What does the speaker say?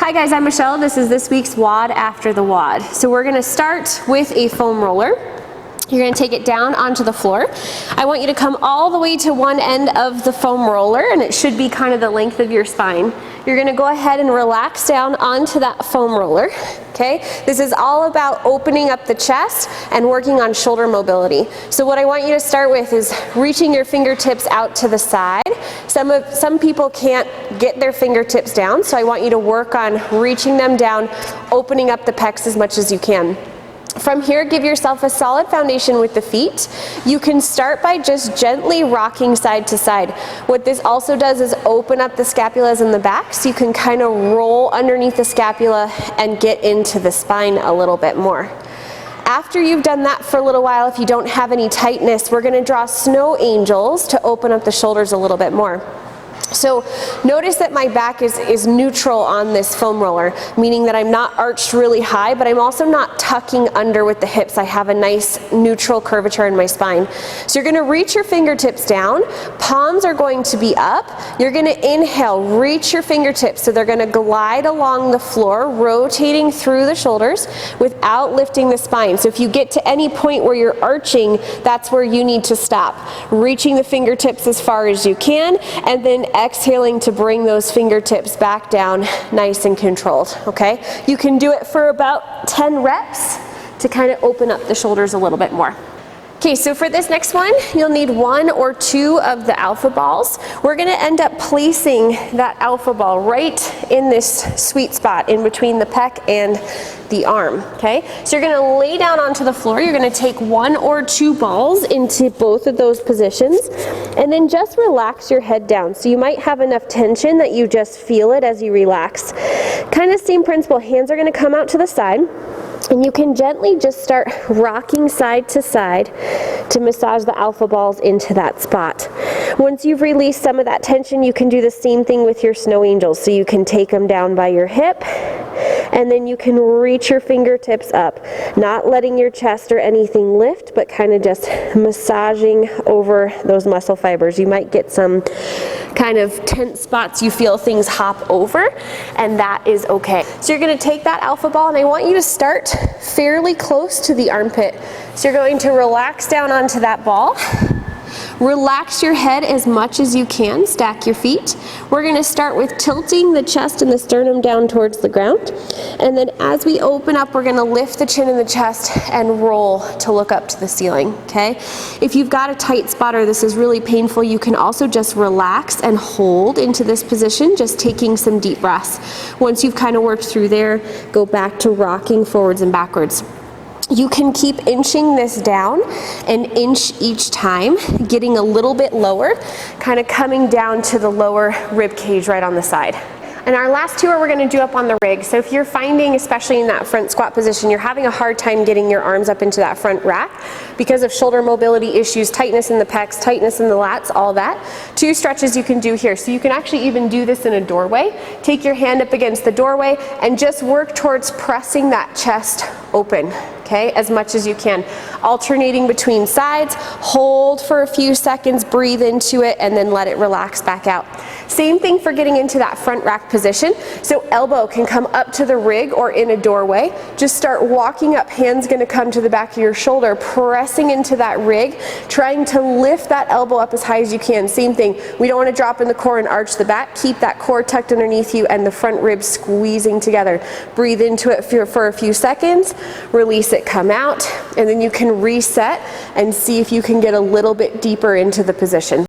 Hi guys, I'm Michelle. This is this week's WOD after the WOD. So we're gonna start with a foam roller. You're gonna take it down onto the floor. I want you to come all the way to one end of the foam roller, and it should be kind of the length of your spine. You're gonna go ahead and relax down onto that foam roller, okay? This is all about opening up the chest and working on shoulder mobility. So what I want you to start with is reaching your fingertips out to the side. Some people can't get their fingertips down, so I want you to work on reaching them down, opening up the pecs as much as you can. From here, give yourself a solid foundation with the feet. You can start by just gently rocking side to side. What this also does is open up the scapulas in the back, so you can kind of roll underneath the scapula and get into the spine a little bit more. After you've done that for a little while, if you don't have any tightness, we're going to draw snow angels to open up the shoulders a little bit more. So notice that my back is neutral on this foam roller, meaning that I'm not arched really high, but I'm also not tucking under with the hips. I have a nice neutral curvature in my spine. So you're going to reach your fingertips down, palms are going to be up. You're going to inhale, reach your fingertips, so they're going to glide along the floor, rotating through the shoulders without lifting the spine. So if you get to any point where you're arching, that's where you need to stop. Reaching the fingertips as far as you can, and then exhaling to bring those fingertips back down nice and controlled, okay? You can do it for about 10 reps to kind of open up the shoulders a little bit more. Okay, so for this next one, you'll need 1 or 2 of the alpha balls. We're gonna end up placing that alpha ball right in this sweet spot in between the pec and the arm, okay? So you're gonna lay down onto the floor. You're gonna take 1 or 2 balls into both of those positions, and then just relax your head down. So you might have enough tension that you just feel it as you relax. Kind of same principle, hands are gonna come out to the side. And you can gently just start rocking side to side to massage the alpha balls into that spot. Once you've released some of that tension, you can do the same thing with your snow angels. So you can take them down by your hip, and then you can reach your fingertips up, not letting your chest or anything lift, but kind of just massaging over those muscle fibers. You might get some kind of tense spots, you feel things hop over, and that is okay. So you're going to take that alpha ball, and I want you to start fairly close to the armpit. So you're going to relax down onto that ball. Relax your head as much as you can, stack your feet. We're going to start with tilting the chest and the sternum down towards the ground. And then as we open up, we're going to lift the chin and the chest and roll to look up to the ceiling, okay? If you've got a tight spot or this is really painful, you can also just relax and hold into this position, just taking some deep breaths. Once you've kind of worked through there, go back to rocking forwards and backwards. You can keep inching this down an inch each time, getting a little bit lower, kind of coming down to the lower rib cage right on the side. And our last 2 we're going to do up on the rig. So if you're finding, especially in that front squat position, you're having a hard time getting your arms up into that front rack because of shoulder mobility issues, tightness in the pecs, tightness in the lats, all that. 2 stretches you can do here. So you can actually even do this in a doorway. Take your hand up against the doorway and just work towards pressing that chest open, okay, as much as you can. Alternating between sides, hold for a few seconds, breathe into it, and then let it relax back out. Same thing for getting into that front rack position. So elbow can come up to the rig or in a doorway. Just start walking up, hands gonna come to the back of your shoulder, pressing into that rig, trying to lift that elbow up as high as you can. Same thing, we don't wanna drop in the core and arch the back. Keep that core tucked underneath you and the front ribs squeezing together. Breathe into it for a few seconds, release it, come out, and then you can reset and see if you can get a little bit deeper into the position.